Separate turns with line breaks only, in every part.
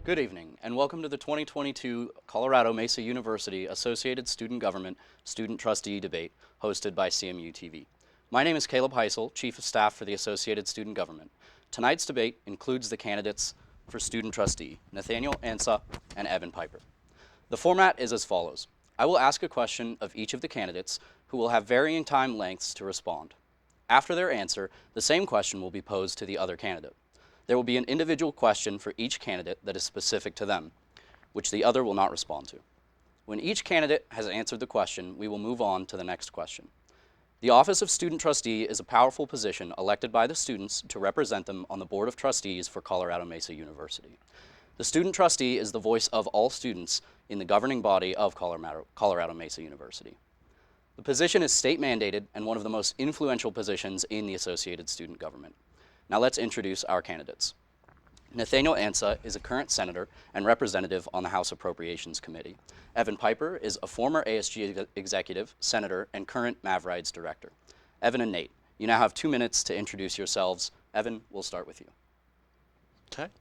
Good evening, and welcome to the 2022 Colorado Mesa University Associated Student Government Student Trustee Debate, hosted by CMU-TV. My name is Caleb Heisel, Chief of Staff for the Associated Student Government. Tonight's debate includes the candidates for Student Trustee, Nathaniel Ansa and Evan Piper. The format is as follows. I will ask a question of each of the candidates, who will have varying time lengths to respond. After their answer, the same question will be posed to the other candidate. There will be an individual question for each candidate that is specific to them, which the other will not respond to. When each candidate has answered the question, we will move on to the next question. The office of Student Trustee is a powerful position elected by the students to represent them on the Board of Trustees for Colorado Mesa University. The Student Trustee is the voice of all students in the governing body of Colorado Mesa University. The position is state mandated and one of the most influential positions in the Associated Student Government. Now let's introduce our candidates. Nathaniel Ansa is a current senator and representative on the House Appropriations Committee. Evan Piper is a former ASG executive, senator, and current MAVRIDES director. Evan and Nate, you now have 2 minutes to introduce yourselves. Evan, we'll start with you.
Okay.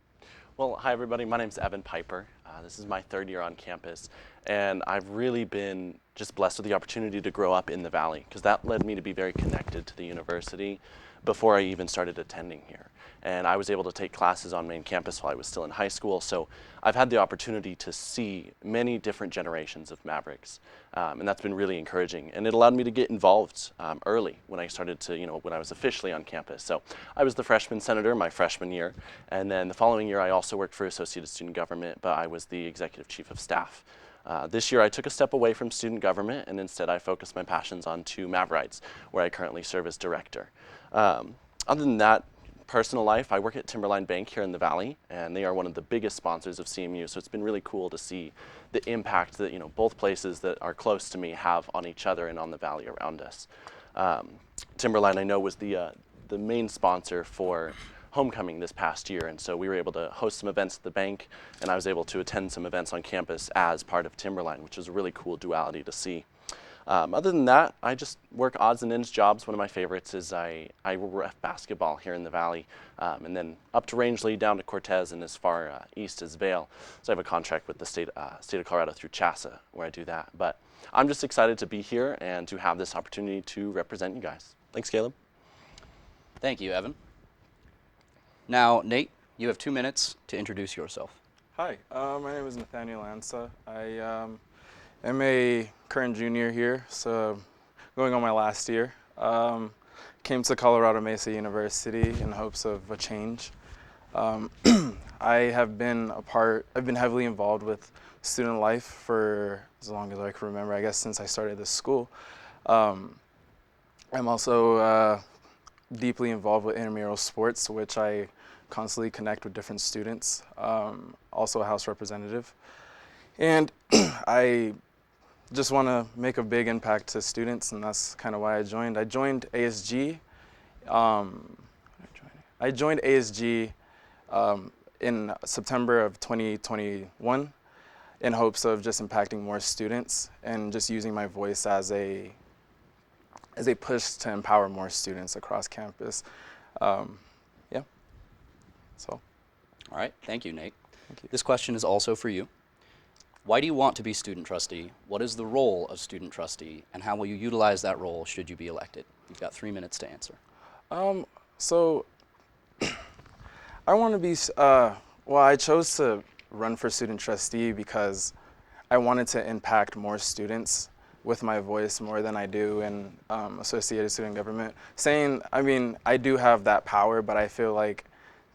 Well, hi everybody, my name is Evan Piper. This is my third year on campus, and I've really been just blessed with the opportunity to grow up in the Valley, because that led me to be very connected to the university before I even started attending here. And I was able to take classes on main campus while I was still in high school, so I've had the opportunity to see many different generations of Mavericks, and that's been really encouraging. And it allowed me to get involved early when I started to, when I was officially on campus. So I was the freshman senator my freshman year, and then the following year I also worked for Associated Student Government, but I was the executive chief of staff. This year I took a step away from student government, and instead I focused my passions on two MAVRIDES, where I currently serve as director. Other than that, personal life, I work at Timberline Bank here in the Valley, and they are one of the biggest sponsors of CMU, so it's been really cool to see the impact that both places that are close to me have on each other and on the Valley around us. Timberline, I know, was the main sponsor for homecoming this past year, and so we were able to host some events at the bank, and I was able to attend some events on campus as part of Timberline, which was a really cool duality to see. Other than that, I just work odds and ends jobs. One of my favorites is I ref basketball here in the Valley, and then up to Rangeley, down to Cortez, and as far east as Vail. So I have a contract with the state of Colorado through CHASA where I do that. But I'm just excited to be here and to have this opportunity to represent you guys. Thanks, Caleb.
Thank you, Evan. Now, Nate, you have 2 minutes to introduce yourself.
Hi, my name is Nathaniel Ansa. I'm a current junior here, so going on my last year. Came to Colorado Mesa University in hopes of a change. I've been heavily involved with student life for as long as I can remember, I guess since I started this school. I'm also deeply involved with intramural sports, which I constantly connect with different students, also a House representative. And I just want to make a big impact to students, and that's kind of why I joined. I joined ASG. I joined ASG in September of 2021 in hopes of just impacting more students and just using my voice as a push to empower more students across campus. Yeah. So.
All right. Thank you, Nate.
Thank you.
This question is also for you. Why do you want to be student trustee? What is the role of student trustee, and how will you utilize that role should you be elected? You've got 3 minutes to answer.
So I want to be, I chose to run for student trustee because I wanted to impact more students with my voice more than I do in Associated Student Government. I do have that power, but I feel like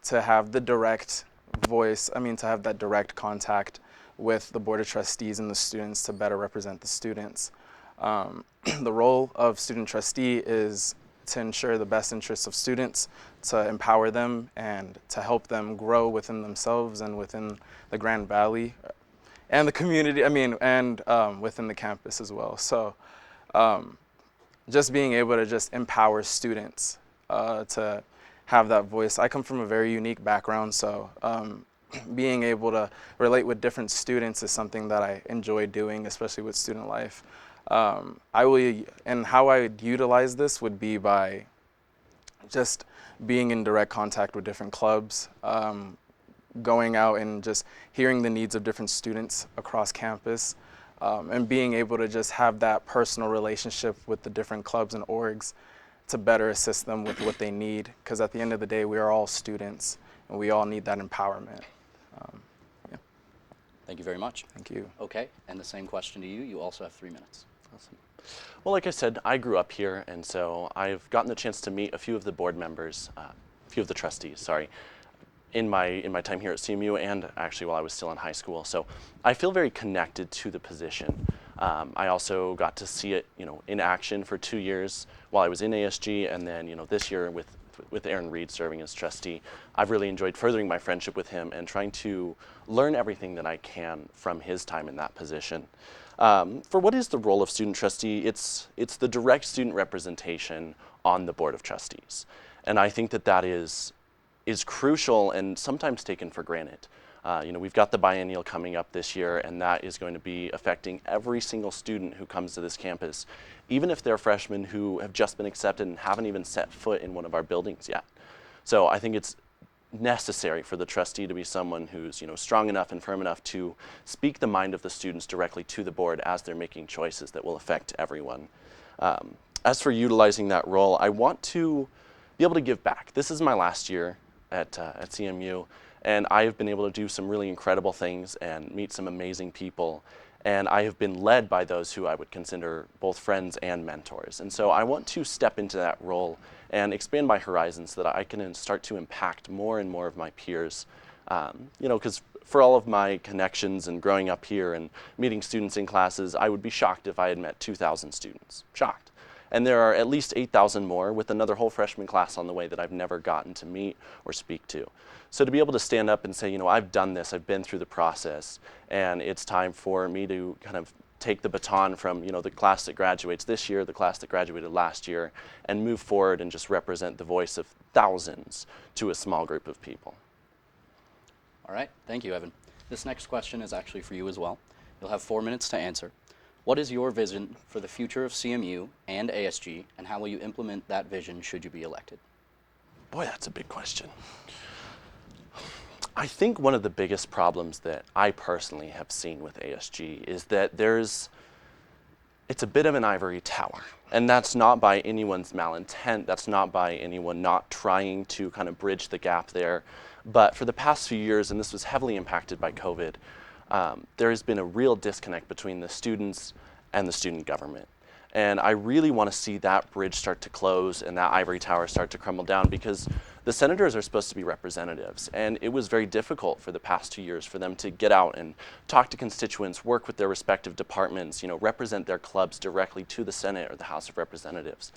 to have the direct voice, to have that direct contact with the Board of Trustees and the students to better represent the students. The role of student trustee is to ensure the best interests of students, to empower them and to help them grow within themselves and within the Grand Valley and the community, and within the campus as well. So just being able to just empower students to have that voice. I come from a very unique background, so being able to relate with different students is something that I enjoy doing, especially with student life. And how I would utilize this would be by just being in direct contact with different clubs, going out and just hearing the needs of different students across campus, and being able to just have that personal relationship with the different clubs and orgs to better assist them with what they need. Because at the end of the day, we are all students and we all need that empowerment. Yeah.
Thank you very much.
Thank you.
Okay, and the same question to you. You also have 3 minutes.
Awesome. Well, like I said, I grew up here, and so I've gotten the chance to meet a few of the board members, a few of the trustees, sorry, in my time here at CMU, and actually while I was still in high school. So I feel very connected to the position. I also got to see it, in action for 2 years while I was in ASG, and then, this year with Aaron Reed serving as trustee. I've really enjoyed furthering my friendship with him and trying to learn everything that I can from his time in that position. For what is the role of student trustee? It's the direct student representation on the board of trustees. And I think that is crucial and sometimes taken for granted. We've got the biennial coming up this year, and that is going to be affecting every single student who comes to this campus, even if they're freshmen who have just been accepted and haven't even set foot in one of our buildings yet. So I think it's necessary for the trustee to be someone who's strong enough and firm enough to speak the mind of the students directly to the board as they're making choices that will affect everyone. As for utilizing that role, I want to be able to give back. This is my last year at CMU, and I have been able to do some really incredible things and meet some amazing people, and I have been led by those who I would consider both friends and mentors. And so I want to step into that role and expand my horizons so that I can start to impact more and more of my peers. Because for all of my connections and growing up here and meeting students in classes, I would be shocked if I had met 2,000 students. Shocked. And there are at least 8,000 more with another whole freshman class on the way that I've never gotten to meet or speak to. So to be able to stand up and say, I've done this, I've been through the process, and it's time for me to kind of take the baton from the class that graduates this year, the class that graduated last year, and move forward and just represent the voice of thousands to a small group of people.
All right, thank you, Evan. This next question is actually for you as well. You'll have 4 minutes to answer. What is your vision for the future of CMU and ASG, and how will you implement that vision should you be elected?
Boy, that's a big question. I think one of the biggest problems that I personally have seen with ASG is that it's a bit of an ivory tower. And that's not by anyone's malintent, that's not by anyone not trying to kind of bridge the gap there. But for the past few years, and this was heavily impacted by COVID, there has been a real disconnect between the students and the student government. And I really want to see that bridge start to close and that ivory tower start to crumble down, because the senators are supposed to be representatives. And it was very difficult for the past 2 years for them to get out and talk to constituents, work with their respective departments, represent their clubs directly to the Senate or the House of Representatives.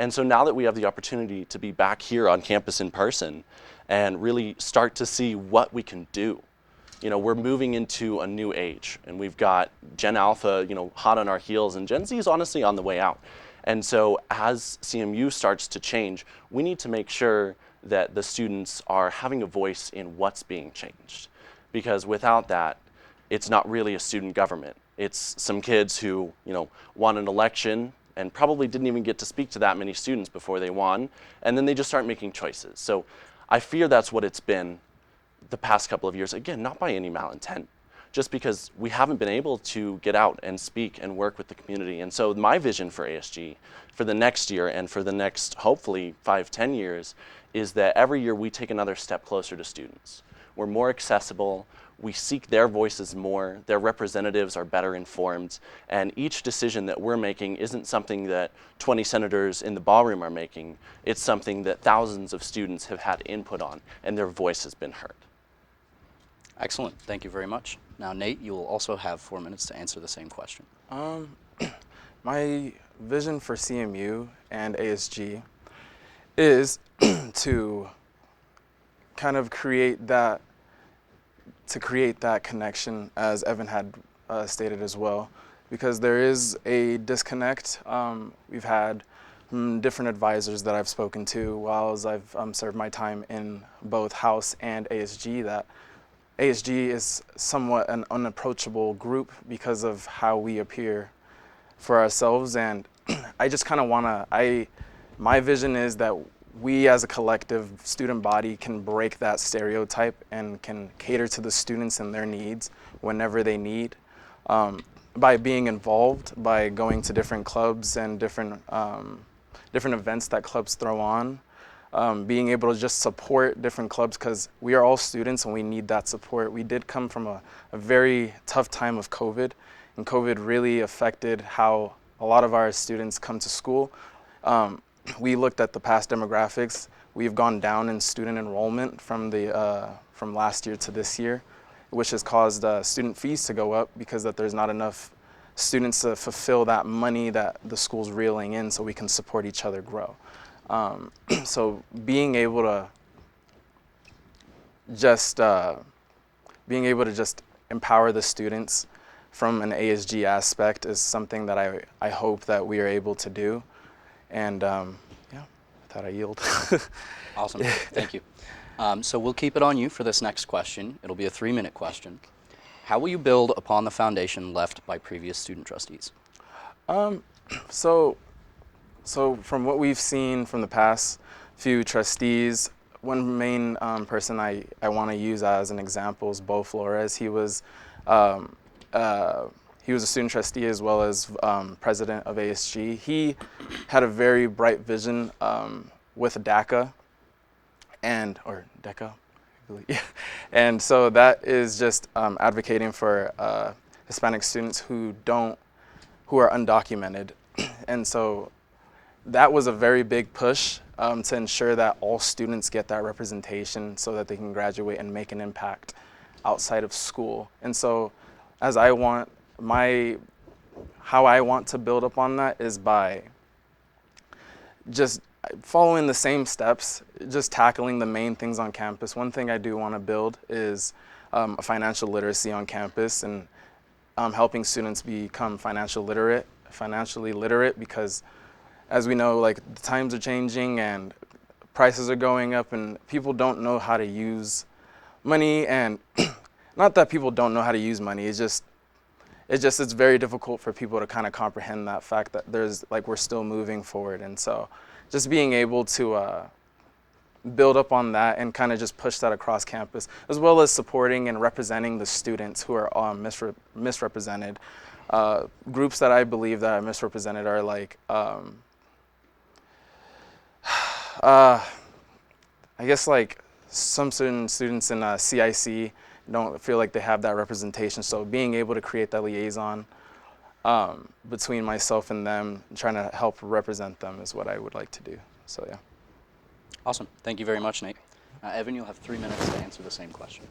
And so now that we have the opportunity to be back here on campus in person and really start to see what we can do, we're moving into a new age, and we've got Gen Alpha, hot on our heels, and Gen Z is honestly on the way out. And so as CMU starts to change, we need to make sure that the students are having a voice in what's being changed. Because without that, it's not really a student government. It's some kids who, won an election and probably didn't even get to speak to that many students before they won, and then they just start making choices. So I fear that's what it's been the past couple of years. Again, not by any malintent, just because we haven't been able to get out and speak and work with the community. And so my vision for ASG for the next year and for the next, hopefully, 5-10 years, is that every year we take another step closer to students. We're more accessible, we seek their voices more, their representatives are better informed, and each decision that we're making isn't something that 20 senators in the ballroom are making, it's something that thousands of students have had input on, and their voice has been heard.
Excellent, thank you very much. Now, Nate, you will also have 4 minutes to answer the same question.
My vision for CMU and ASG is to kind of create that connection, as Evan had stated as well, because there is a disconnect. We've had different advisors that I've spoken to while I've served my time in both House and ASG that ASG is somewhat an unapproachable group because of how we appear for ourselves, and I just kind of want to, my vision is that we as a collective student body can break that stereotype and can cater to the students and their needs whenever they need, by being involved, by going to different clubs and different events that clubs throw on, being able to just support different clubs, because we are all students and we need that support. We did come from a very tough time of COVID, and COVID really affected how a lot of our students come to school. We looked at the past demographics. We've gone down in student enrollment from last year to this year, which has caused student fees to go up because that there's not enough students to fulfill that money that the school's reeling in so we can support each other grow. So being able to just empower the students from an ASG aspect is something that I hope that we are able to do. And yeah, I thought I yield.
Awesome, thank you. So we'll keep it on you for this next question. It'll be a 3-minute question. How will you build upon the foundation left by previous student trustees?
So from what we've seen from the past few trustees, one main person I want to use as an example is Bo Flores. He was a student trustee as well as president of ASG. He had a very bright vision with DACA, or DECA, I believe. And so that is just advocating for Hispanic students who are undocumented. And so that was a very big push to ensure that all students get that representation so that they can graduate and make an impact outside of school. And so as how I want to build up on that is by just following the same steps, just tackling the main things on campus. One thing I do want to build is a financial literacy on campus, and helping students become financially literate, because as we know, like, the times are changing and prices are going up and people don't know how to use money. And not that people don't know how to use money, it's very difficult for people to kind of comprehend that fact that we're still moving forward. And so just being able to build up on that and kind of just push that across campus, as well as supporting and representing the students who are misrepresented. Groups that I believe that are misrepresented are like, I guess like some certain students in CIC don't feel like they have that representation. So being able to create that liaison between myself and them, trying to help represent them, is what I would like to do. So yeah.
Awesome, thank you very much, Nate. Evan, you'll have 3 minutes to answer the same question.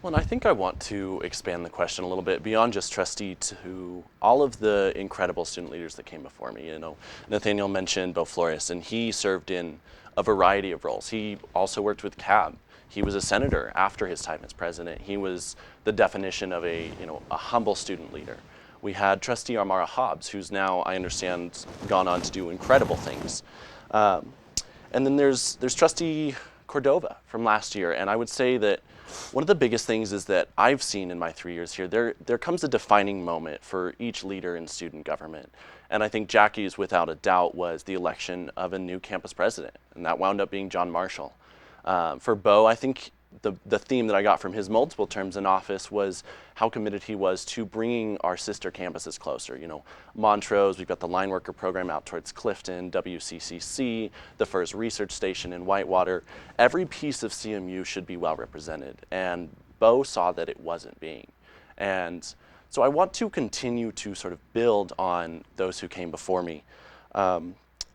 Well, and I think I want to expand the question a little bit beyond just trustee to all of the incredible student leaders that came before me. You know, Nathaniel mentioned Bo Flores, and he served in a variety of roles. He also worked with CAB. He was a senator after his time as president. He was the definition of a humble student leader. We had Trustee Armara Hobbs, who's now, I understand, gone on to do incredible things. And then there's Trustee Cordova from last year, and I would say that one of the biggest things is that I've seen in my 3 years here, there comes a defining moment for each leader in student government. And I think Jackie's, without a doubt, was the election of a new campus president, and that wound up being John Marshall. For Bo, I think the theme that I got from his multiple terms in office was how committed he was to bringing our sister campuses closer. You know, Montrose, we've got the line worker program out towards Clifton, WCCC, the first research station in Whitewater. Every piece of CMU should be well represented, and Bo saw that it wasn't being. And so I want to continue to sort of build on those who came before me,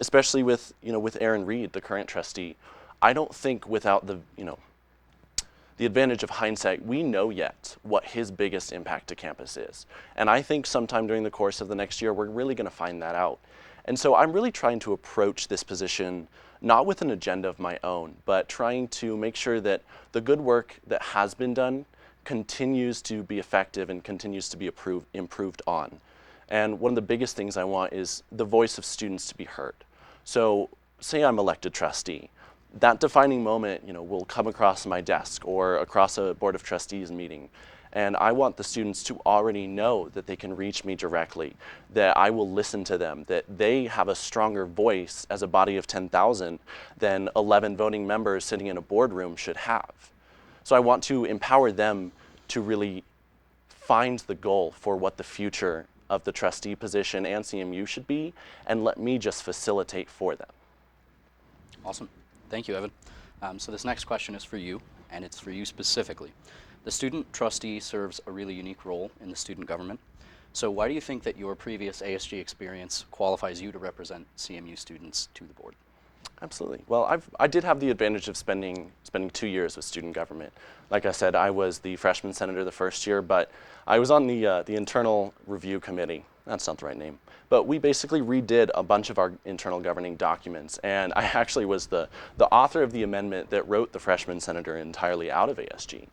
especially with Aaron Reed, the current trustee. I don't think without the advantage of hindsight, we know yet what his biggest impact to campus is. And I think sometime during the course of the next year, we're really going to find that out. And so I'm really trying to approach this position not with an agenda of my own, but trying to make sure that the good work that has been done continues to be effective and continues to be improved on. And one of the biggest things I want is the voice of students to be heard. So say I'm elected trustee. that defining moment, will come across my desk or across a Board of Trustees meeting. And I want the students to already know that they can reach me directly, that I will listen to them, that they have a stronger voice as a body of 10,000 than 11 voting members sitting in a boardroom should have. So I want to empower them to really find the goal for what the future of the trustee position and CMU should be, and let me just facilitate for them.
Awesome. Thank you, Evan. So this next question is for you, and it's for you specifically. The student trustee serves a really unique role in the student government. So why do you think that your previous ASG experience qualifies you to represent CMU students to the board?
Absolutely. Well, I did have the advantage of spending 2 years with student government. Like I said, I was the freshman senator the first year, but I was on the internal review committee. That's not the right name. But we basically redid a bunch of our internal governing documents, and I actually was the author of the amendment that wrote the freshman senator entirely out of ASG.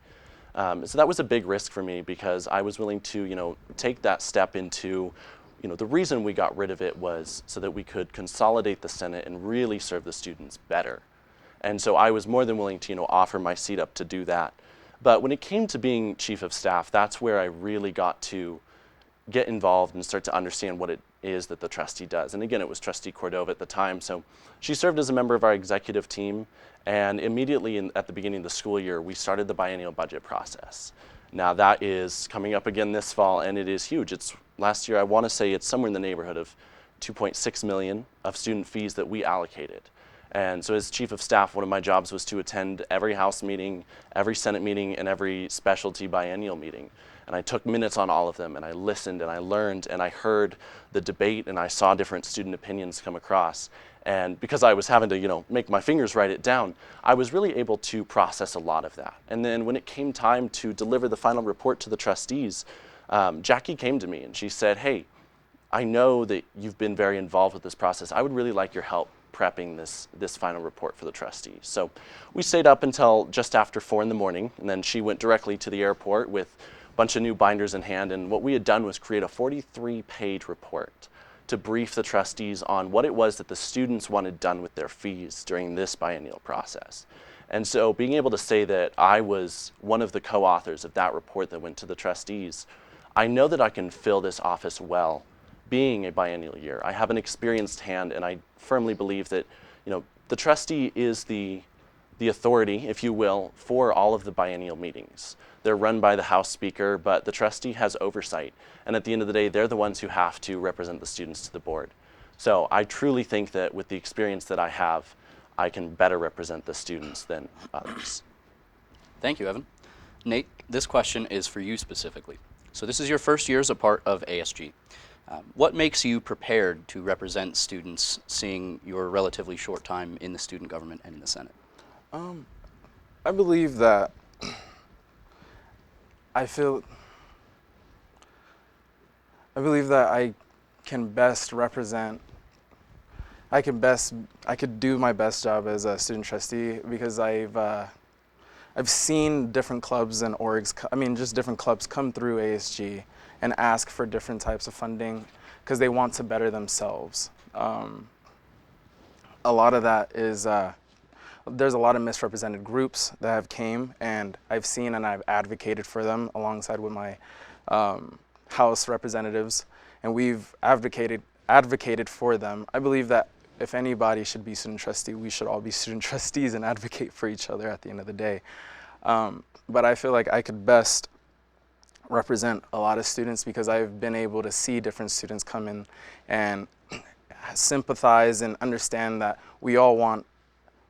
So that was a big risk for me because I was willing to, take that step into, the reason we got rid of it was so that we could consolidate the Senate and really serve the students better. And so I was more than willing to, offer my seat up to do that. But when it came to being chief of staff, that's where I really got to get involved and start to understand what it is that the trustee does. And again, it was Trustee Cordova at the time. So she served as a member of our executive team. And immediately at the beginning of the school year, we started the biennial budget process. Now that is coming up again this fall, and it is huge. It's last year, I want to say it's somewhere in the neighborhood of 2.6 million of student fees that we allocated. And so as chief of staff, one of my jobs was to attend every House meeting, every Senate meeting, and every specialty biennial meeting. And I took minutes on all of them, and I listened, and I learned, and I heard the debate, and I saw different student opinions come across. And because I was having to, make my fingers write it down, I was really able to process a lot of that. And then when it came time to deliver the final report to the trustees, Jackie came to me and she said, "Hey, I know that you've been very involved with this process. I would really like your help prepping this final report for the trustees." So we stayed up until just after 4 in the morning, and then she went directly to the airport with a bunch of new binders in hand. And what we had done was create a 43-page report to brief the trustees on what it was that the students wanted done with their fees during this biennial process. And so being able to say that I was one of the co-authors of that report that went to the trustees, I know that I can fill this office well, being a biennial year. I have an experienced hand, and I firmly believe that, the trustee is the authority, if you will, for all of the biennial meetings. They're run by the House Speaker, but the trustee has oversight. And at the end of the day, they're the ones who have to represent the students to the board. So I truly think that with the experience that I have, I can better represent the students than others.
Thank you, Evan. Nate, this question is for you specifically. So this is your first year as a part of ASG. What makes you prepared to represent students seeing your relatively short time in the student government and in the Senate?
I believe that I can best represent, I could do my best job as a student trustee because I've seen different clubs and orgs, just different clubs come through ASG and ask for different types of funding because they want to better themselves. A lot of that is, there's a lot of misrepresented groups that have came, and I've seen and I've advocated for them alongside with my House representatives, and we've advocated for them. I believe that if anybody should be student trustee, we should all be student trustees and advocate for each other at the end of the day. But I feel like I could best represent a lot of students because I've been able to see different students come in and sympathize and understand that we all want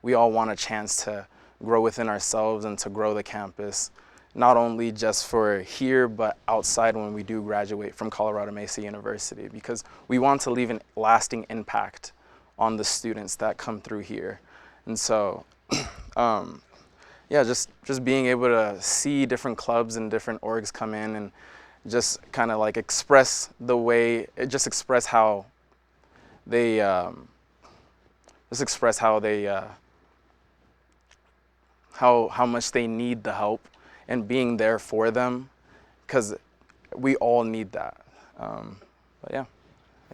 a chance to grow within ourselves and to grow the campus, not only just for here, but outside when we do graduate from Colorado Mesa University, because we want to leave a lasting impact on the students that come through here. And so, yeah, just being able to see different clubs and different orgs come in and just kind of like express how they how much they need the help and being there for them, because we all need that. But yeah,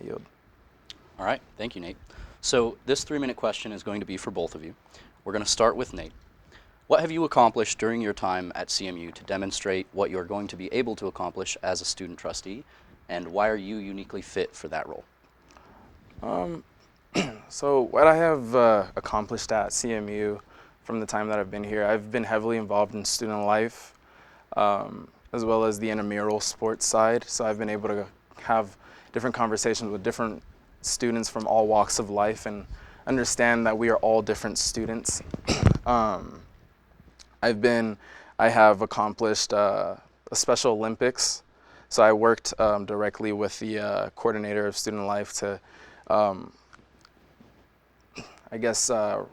I yield.
All right, thank you, Nate. So this 3-minute question is going to be for both of you. We're going to start with Nate. What have you accomplished during your time at CMU to demonstrate what you're going to be able to accomplish as a student trustee, and why are you uniquely fit for that role?
So what I have accomplished at CMU from the time that I've been here, I've been heavily involved in student life, as well as the intramural sports side. So I've been able to have different conversations with different students from all walks of life and understand that we are all different students. I have accomplished a Special Olympics. So I worked directly with the coordinator of student life to,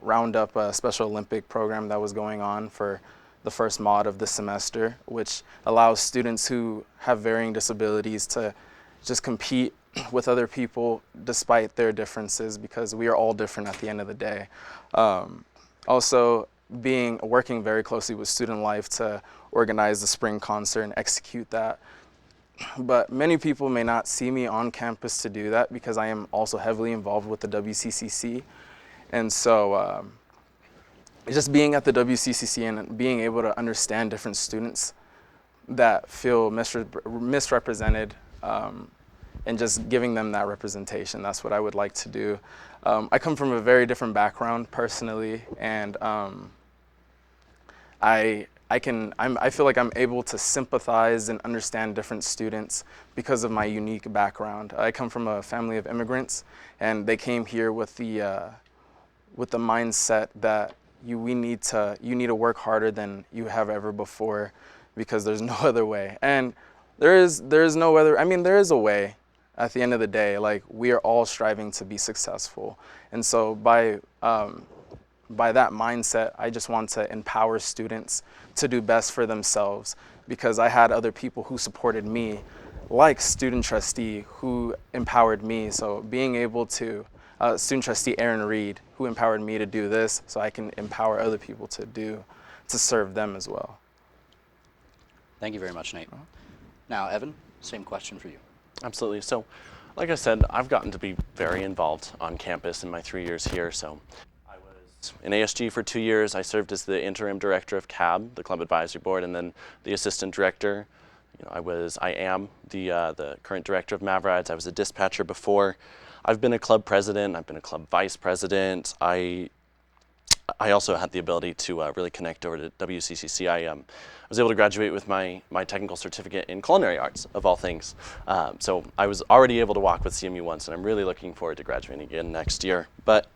round up a Special Olympic program that was going on for the first mod of the semester, which allows students who have varying disabilities to just compete with other people despite their differences, because we are all different at the end of the day. Also, working very closely with student life to organize the spring concert and execute that. But many people may not see me on campus to do that because I am also heavily involved with the WCCC. And so just being at the WCCC and being able to understand different students that feel misrepresented, and just giving them that representation, that's what I would like to do. I come from a very different background personally, and I feel like I'm able to sympathize and understand different students because of my unique background. I come from a family of immigrants, and they came here with the mindset that you need to work harder than you have ever before, because there's no other way. And there is no other. I mean, there is a way. At the end of the day, like, we are all striving to be successful, and so by that mindset, I just want to empower students to do best for themselves, because I had other people who supported me, like student trustee, who empowered me. So being able to, student trustee Aaron Reed, who empowered me to do this, so I can empower other people to serve them as well.
Thank you very much, Nate. Now, Evan, same question for you.
Absolutely. So, like I said, I've gotten to be very involved on campus in my 3 years here. So, I was in ASG for 2 years. I served as the interim director of CAB, the Club Advisory Board, and then the assistant director. I am the current director of Mavrides. I was a dispatcher before. I've been a club president. I've been a club vice president. I also had the ability to really connect over to WCCC. I was able to graduate with my technical certificate in culinary arts, of all things. So I was already able to walk with CMU once, and I'm really looking forward to graduating again next year. But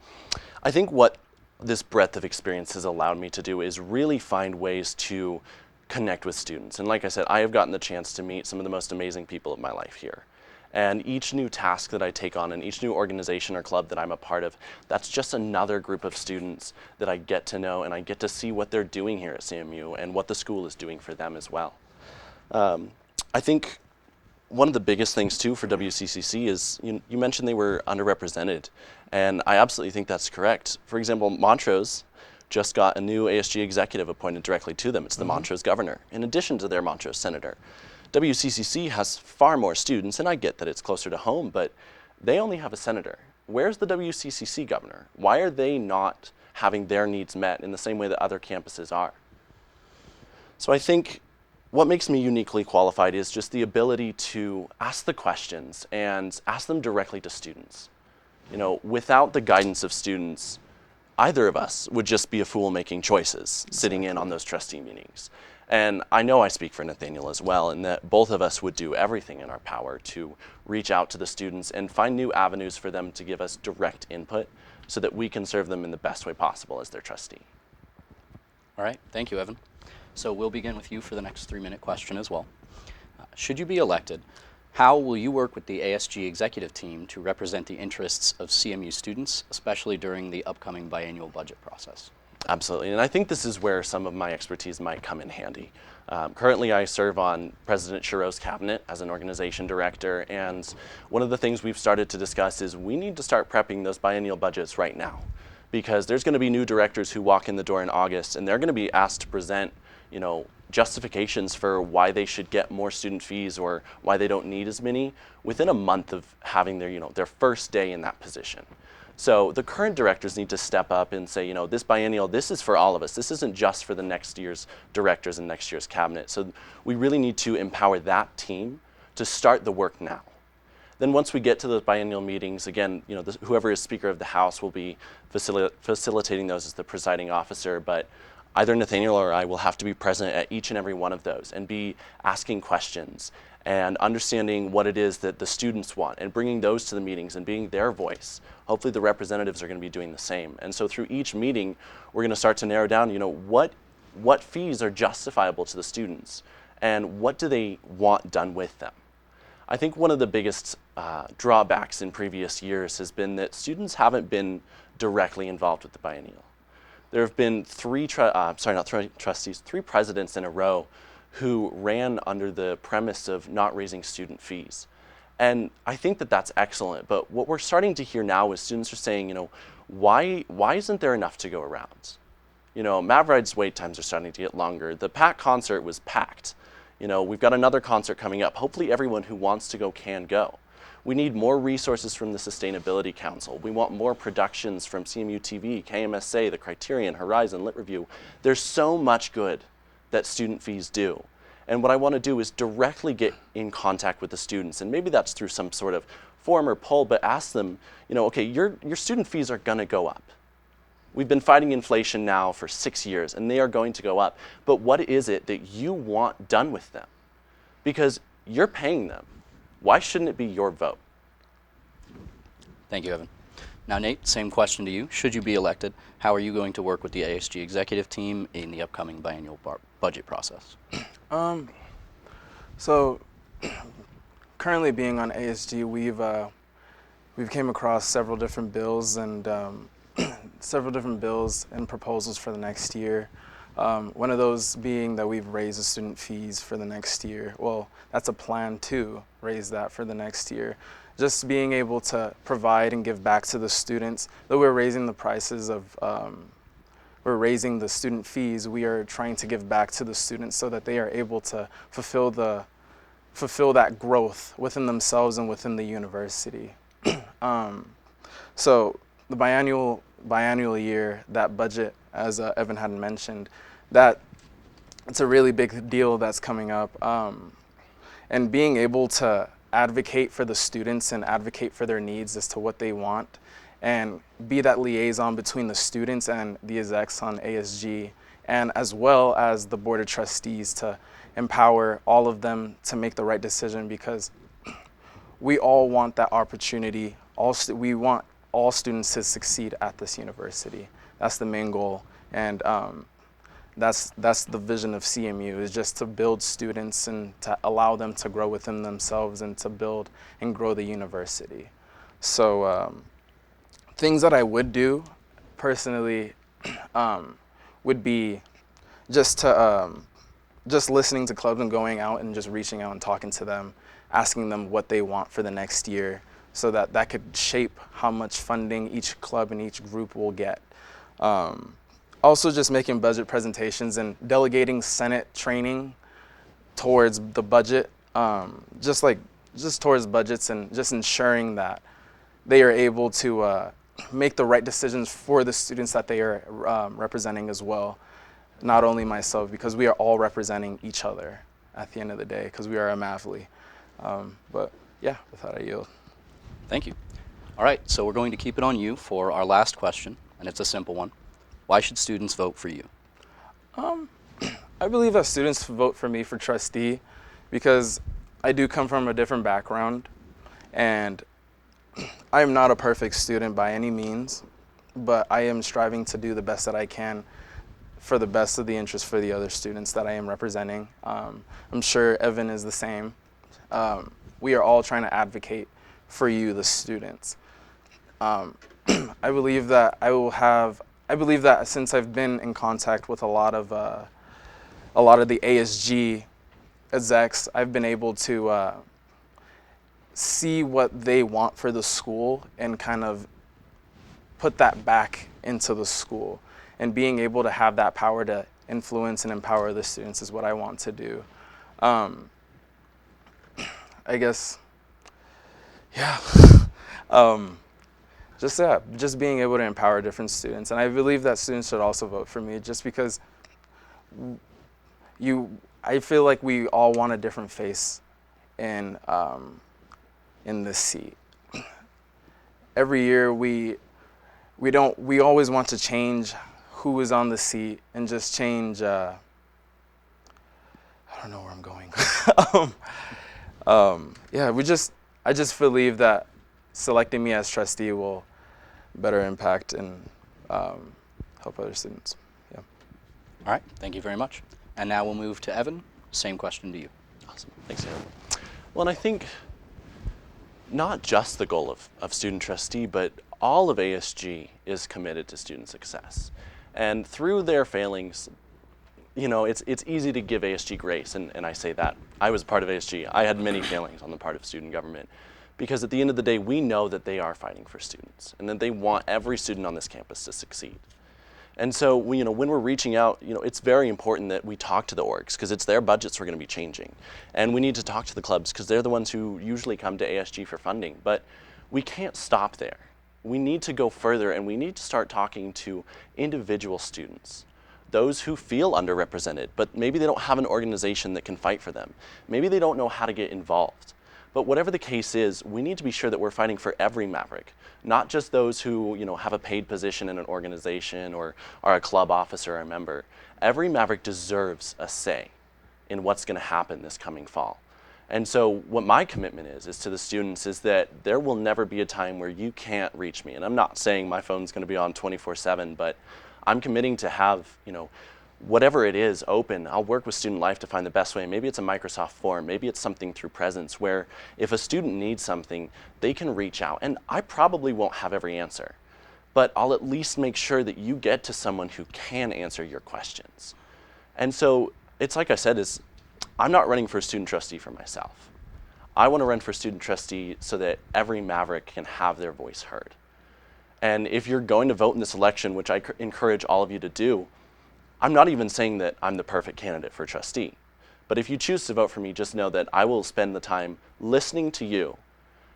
I think what this breadth of experience has allowed me to do is really find ways to connect with students. And like I said, I have gotten the chance to meet some of the most amazing people of my life here. And each new task that I take on and each new organization or club that I'm a part of, that's just another group of students that I get to know, and I get to see what they're doing here at CMU and what the school is doing for them as well. I think one of the biggest things too for WCCC is, you mentioned they were underrepresented, and I absolutely think that's correct. For example, Montrose just got a new ASG executive appointed directly to them. It's the Montrose governor, in addition to their Montrose senator. WCCC has far more students, and I get that it's closer to home, but they only have a senator. Where's the WCCC governor? Why are they not having their needs met in the same way that other campuses are? So I think what makes me uniquely qualified is just the ability to ask the questions and ask them directly to students. Without the guidance of students, either of us would just be a fool making choices, sitting in on those trustee meetings. And I know I speak for Nathaniel as well, in that both of us would do everything in our power to reach out to the students and find new avenues for them to give us direct input so that we can serve them in the best way possible as their trustee.
All right, thank you, Evan. So we'll begin with you for the next 3-minute question as well. Should you be elected, how will you work with the ASG executive team to represent the interests of CMU students, especially during the upcoming biannual budget process?
Absolutely, and I think this is where some of my expertise might come in handy. Currently, I serve on President Chiro's cabinet as an organization director, and one of the things we've started to discuss is we need to start prepping those biennial budgets right now, because there's going to be new directors who walk in the door in August, and they're going to be asked to present, justifications for why they should get more student fees or why they don't need as many within a month of having their first day in that position. So the current directors need to step up and say, this biennial, this is for all of us. This isn't just for the next year's directors and next year's cabinet. So we really need to empower that team to start the work now. Then once we get to those biennial meetings, again, whoever is Speaker of the House will be facilitating those as the presiding officer, but either Nathaniel or I will have to be present at each and every one of those and be asking questions and understanding what it is that the students want and bringing those to the meetings and being their voice. Hopefully the representatives are going to be doing the same. And so through each meeting, we're going to start to narrow down, what fees are justifiable to the students and what do they want done with them. I think one of the biggest drawbacks in previous years has been that students haven't been directly involved with the biennial. There have been three presidents in a row who ran under the premise of not raising student fees. And I think that that's excellent, but what we're starting to hear now is students are saying, why isn't there enough to go around? Mavride's wait times are starting to get longer. The PAC concert was packed. We've got another concert coming up. Hopefully everyone who wants to go can go. We need more resources from the Sustainability Council. We want more productions from CMU-TV, KMSA, the Criterion, Horizon, Lit Review. There's so much good that student fees do. And what I want to do is directly get in contact with the students. And maybe that's through some sort of form or poll, but ask them, okay, your student fees are going to go up. We've been fighting inflation now for 6 years, and they are going to go up. But what is it that you want done with them? Because you're paying them. Why shouldn't it be your vote?
Thank you, Evan. Now, Nate, same question to you. Should you be elected, how are you going to work with the ASG executive team in the upcoming biennial budget process?
So currently being on ASG, we've came across several different bills and proposals for the next year. One of those being that we've raised the student fees for the next year. Well, that's a plan to raise that for the next year. Just being able to provide and give back to the students. Though we're raising the prices of, we're raising the student fees, we are trying to give back to the students so that they are able to fulfill that growth within themselves and within the university. So the biannual year, that budget, as Evan had mentioned, that it's a really big deal that's coming up. And being able to advocate for the students and advocate for their needs as to what they want and be that liaison between the students and the execs on ASG, and as well as the Board of Trustees to empower all of them to make the right decision, because we all want that opportunity. We want all students to succeed at this university. That's the main goal, and that's the vision of CMU, is just to build students and to allow them to grow within themselves and to build and grow the university. So things that I would do personally would be just listening to clubs and going out and just reaching out and talking to them, asking them what they want for the next year, so that could shape how much funding each club and each group will get. Also just making budget presentations and delegating Senate training towards the budget, just towards budgets, and just ensuring that they are able to make the right decisions for the students that they are representing as well. Not only myself, because we are all representing each other at the end of the day, because we are a MAVLI. But yeah, with that I yield.
Thank you. All right, so we're going to keep it on you for our last question, and it's a simple one. Why should students vote for you?
I believe that students vote for me for trustee because I do come from a different background, and I am not a perfect student by any means, but I am striving to do the best that I can for the best of the interest for the other students that I am representing. I'm sure Evan is the same. We are all trying to advocate for you, the students. I believe that since I've been in contact with a lot of the ASG execs, I've been able to see what they want for the school and kind of put that back into the school. And being able to have that power to influence and empower the students is what I want to do. I guess, yeah. just being able to empower different students. And I believe that students should also vote for me, just because I feel like we all want a different face in this seat. Every year we always want to change who is on the seat and just change. I don't know where I'm going. Yeah, I just believe that selecting me as trustee will better impact and help other students. Yeah.
All right, thank you very much. And now we'll move to Evan. Same question to you.
Awesome. Thanks, Aaron. Well, and I think not just the goal of student trustee, but all of ASG is committed to student success. And through their failings, it's easy to give ASG grace, and I say that. I was part of ASG. I had many failings on the part of student government, because at the end of the day, we know that they are fighting for students, and that they want every student on this campus to succeed. And so, when we're reaching out, it's very important that we talk to the orgs, because it's their budgets we're going to be changing. And we need to talk to the clubs, because they're the ones who usually come to ASG for funding. But we can't stop there. We need to go further, and we need to start talking to individual students, those who feel underrepresented, but maybe they don't have an organization that can fight for them. Maybe they don't know how to get involved. But whatever the case is, we need to be sure that we're fighting for every Maverick, not just those who have a paid position in an organization or are a club officer or a member. Every Maverick deserves a say in what's going to happen this coming fall. And so what my commitment is to the students is that there will never be a time where you can't reach me. And I'm not saying my phone's going to be on 24/7, but I'm committing to have, whatever it is, open. I'll work with Student Life to find the best way. Maybe it's a Microsoft form. Maybe it's something through Presence, where if a student needs something, they can reach out. And I probably won't have every answer, but I'll at least make sure that you get to someone who can answer your questions. And so it's like I said, I'm not running for student trustee for myself. I want to run for student trustee so that every Maverick can have their voice heard. And if you're going to vote in this election, which I encourage all of you to do, I'm not even saying that I'm the perfect candidate for trustee. But if you choose to vote for me, just know that I will spend the time listening to you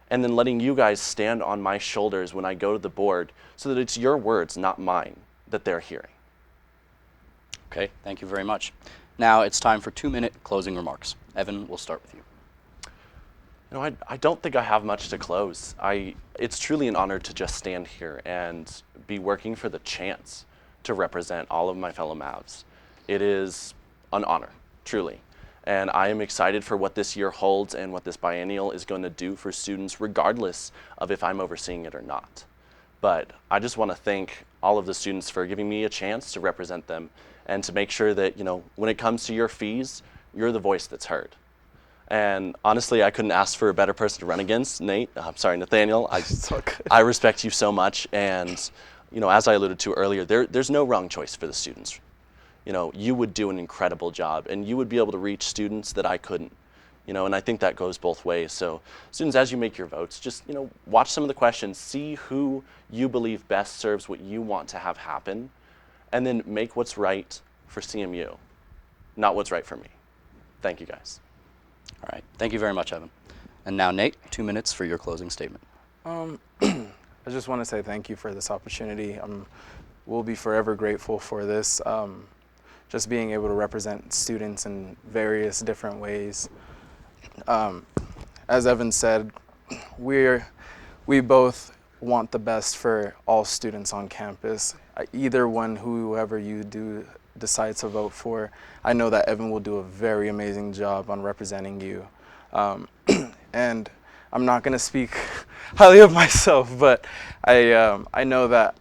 and then letting you guys stand on my shoulders when I go to the board, so that it's your words, not mine, that they're hearing.
Okay, thank you very much. Now it's time for 2-minute closing remarks. Evan, we'll start with you.
I don't think I have much to close. It's truly an honor to just stand here and be working for the chance to represent all of my fellow Mavs. It is an honor, truly. And I am excited for what this year holds and what this biennial is going to do for students, regardless of if I'm overseeing it or not. But I just want to thank all of the students for giving me a chance to represent them, and to make sure that, when it comes to your fees, you're the voice that's heard. And honestly, I couldn't ask for a better person to run against. Nathaniel, I respect you so much. And as I alluded to earlier, there's no wrong choice for the students. You would do an incredible job, and you would be able to reach students that I couldn't. And I think that goes both ways. So students, as you make your votes, just watch some of the questions, see who you believe best serves what you want to have happen, and then make what's right for CMU, not what's right for me. Thank you, guys.
All right, thank you very much, Evan. And now, Nate, 2 minutes for your closing statement.
I just want to say thank you for this opportunity. We'll be forever grateful for this. Just being able to represent students in various different ways. As Evan said, we both want the best for all students on campus. Whoever you do decide to vote for, I know that Evan will do a very amazing job on representing you. And I'm not going to speak highly of myself, but I know that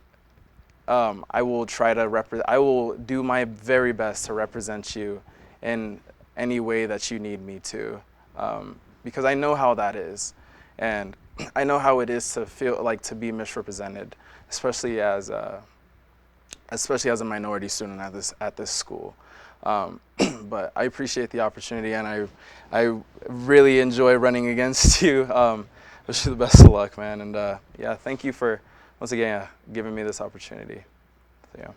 I will do my very best to represent you in any way that you need me to, because I know how that is, and I know how it is to feel like to be misrepresented, especially as a minority student at this school. But I appreciate the opportunity, and I really enjoy running against you. Wish you the best of luck, man. And yeah, thank you for once again giving me this opportunity. So, yeah.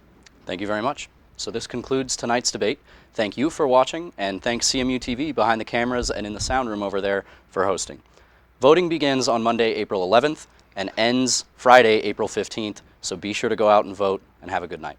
Thank you very much. So this concludes tonight's debate. Thank you for watching, and thanks CMU-TV behind the cameras and in the sound room over there for hosting. Voting begins on Monday, April 11th. and ends Friday, April 15th. So be sure to go out and vote, and have a good night.